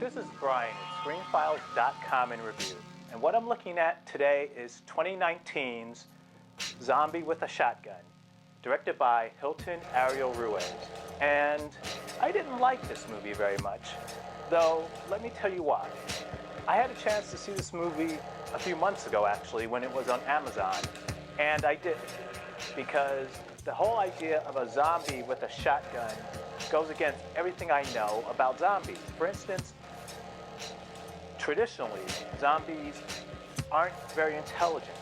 This is Brian at ScreenFiles.com in review, and what I'm looking at today is 2019's Zombie with a Shotgun, directed by Hilton, Ariel, Ruiz. And I didn't like this movie very much, though let me tell you why. I had a chance to see this movie a few months ago, actually, when it was on Amazon, and I didn't, because the whole idea of a zombie with a shotgun goes against everything I know about zombies. For instance, traditionally, zombies aren't very intelligent,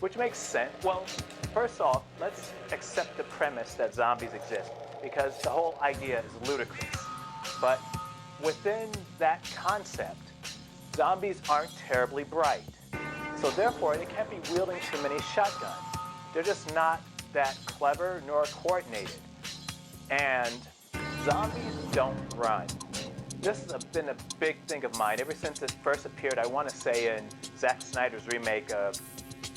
which makes sense. Well, first off, let's accept the premise that zombies exist, because the whole idea is ludicrous. But within that concept, zombies aren't terribly bright. So therefore, they can't be wielding too many shotguns. They're just not that clever nor coordinated. And zombies don't run. This has been a big thing of mine ever since it first appeared, I want to say, in Zack Snyder's remake of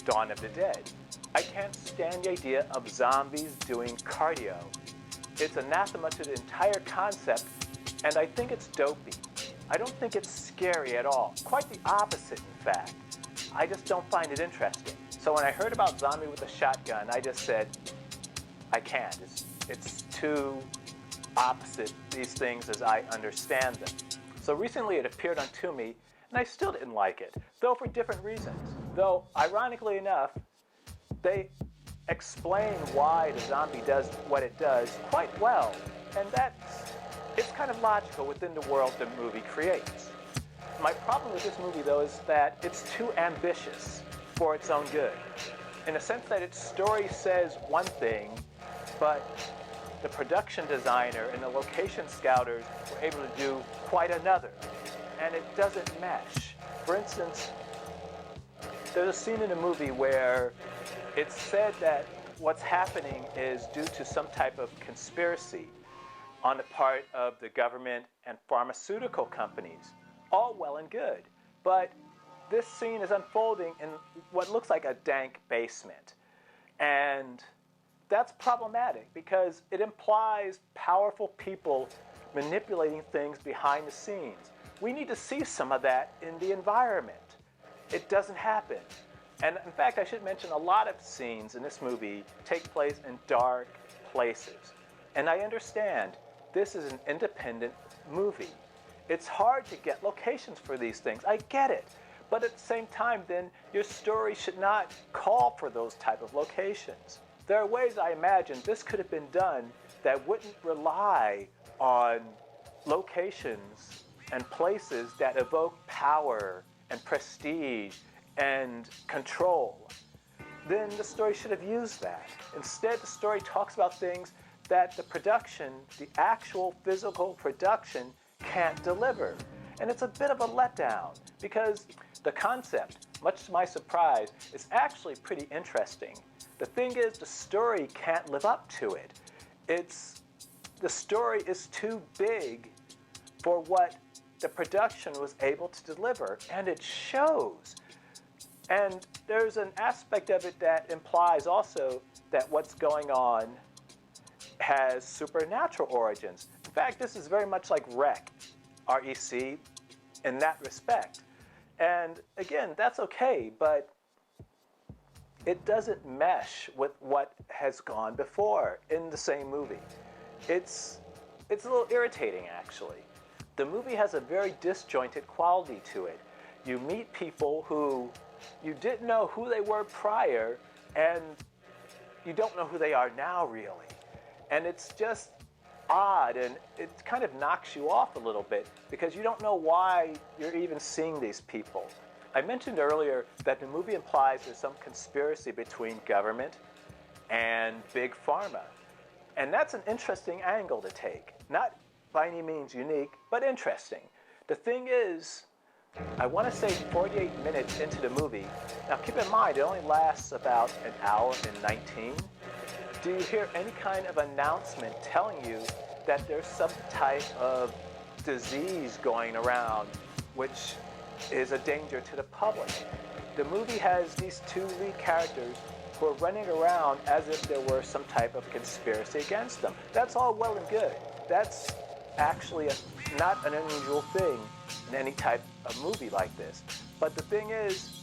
Dawn of the Dead. I can't stand the idea of zombies doing cardio. It's anathema to the entire concept, and I think it's dopey. I don't think it's scary at all. Quite the opposite, in fact. I just don't find it interesting. So when I heard about Zombie with a Shotgun, I just said, I can't. It's too opposite these things as I understand them. So recently it appeared on Tubi, and I still didn't like it, though for different reasons. Though, ironically enough, they explain why the zombie does what it does quite well, and it's kind of logical within the world the movie creates. My problem with this movie, though, is that it's too ambitious for its own good, in the sense that its story says one thing, but the production designer and the location scouters were able to do quite another, and it doesn't mesh. For instance, there's a scene in the movie where it's said that what's happening is due to some type of conspiracy on the part of the government and pharmaceutical companies. All well and good, but this scene is unfolding in what looks like a dank basement. And that's problematic because it implies powerful people manipulating things behind the scenes. We need to see some of that in the environment. It doesn't happen. And in fact, I should mention a lot of scenes in this movie take place in dark places. And I understand this is an independent movie. It's hard to get locations for these things. I get it. But at the same time, then, your story should not call for those type of locations. There are ways I imagine this could have been done that wouldn't rely on locations and places that evoke power and prestige and control. Then the story should have used that. Instead, the story talks about things that the production, the actual physical production, can't deliver. And it's a bit of a letdown because the concept, much to my surprise, is actually pretty interesting. The thing is, the story can't live up to it. The story is too big for what the production was able to deliver, and it shows. And there's an aspect of it that implies also that what's going on has supernatural origins. In fact, this is very much like REC, R-E-C, in that respect. And again, that's okay, but it doesn't mesh with what has gone before in the same movie. It's a little irritating, actually. The movie has a very disjointed quality to it. You meet people who you didn't know who they were prior, and you don't know who they are now, really. And it's just odd, and it kind of knocks you off a little bit because you don't know why you're even seeing these people. I mentioned earlier that the movie implies there's some conspiracy between government and big pharma. And that's an interesting angle to take. Not by any means unique, but interesting. The thing is, I want to say 48 minutes into the movie. Now keep in mind, it only lasts about an hour and 19. Do you hear any kind of announcement telling you that there's some type of disease going around which is a danger to the public? The movie has these two lead characters who are running around as if there were some type of conspiracy against them. That's all well and good. That's actually a not an unusual thing in any type of movie like this. But the thing is,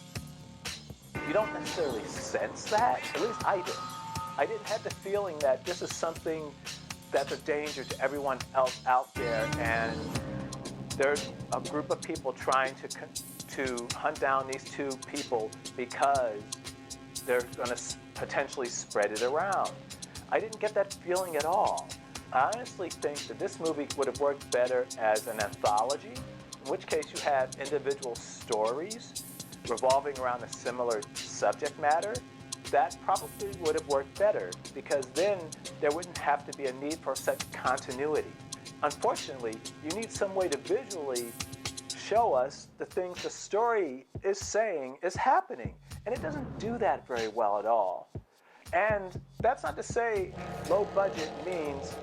you don't necessarily sense that. At least I didn't. I didn't have the feeling that this is something that's a danger to everyone else out there, and there's a group of people trying to hunt down these two people because they're going to potentially spread it around. I didn't get that feeling at all. I honestly think that this movie would have worked better as an anthology, in which case you have individual stories revolving around a similar subject matter. That probably would have worked better, because then there wouldn't have to be a need for such continuity. Unfortunately, you need some way to visually show us the things the story is saying is happening, and it doesn't do that very well at all. And that's not to say low budget means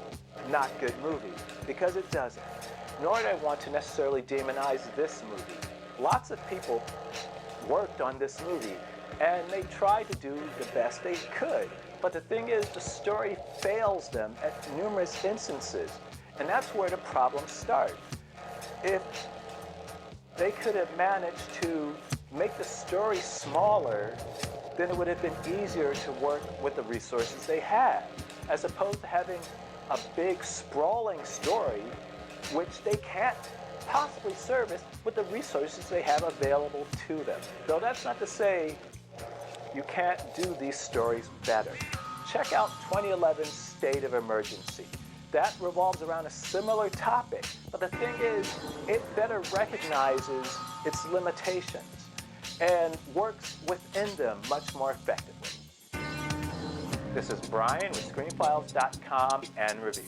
not good movie, because it doesn't. Nor do I want to necessarily demonize this movie. Lots of people worked on this movie, and they tried to do the best they could. But the thing is, the story fails them at numerous instances, and that's where the problems start. If they could have managed to make the story smaller, then it would have been easier to work with the resources they had, as opposed to having a big, sprawling story which they can't possibly service with the resources they have available to them. Though that's not to say you can't do these stories better. Check out 2011's State of Emergency. That revolves around a similar topic, but the thing is, it better recognizes its limitations and works within them much more effectively. This is Brian with ScreenFiles.com and Review.